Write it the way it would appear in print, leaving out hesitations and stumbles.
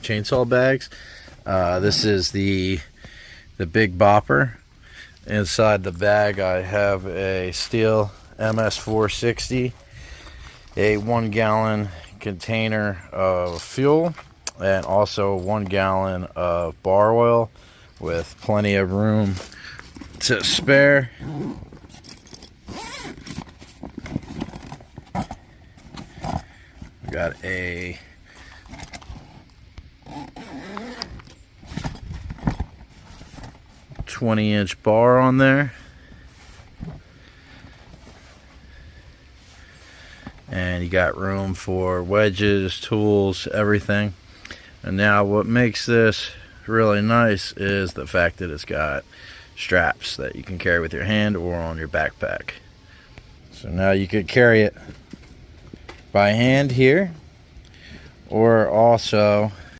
chainsaw bags. This is the Big Bopper. Inside the bag I have a Stihl MS460, a 1 gallon container of fuel, and also 1 gallon of bar oil with plenty of room to spare. Got a .20-inch bar on there, and you got room for wedges, tools, everything. And now what makes this really nice is the fact that it's got straps that you can carry with your hand or on your backpack. So now you could carry it by hand here, or also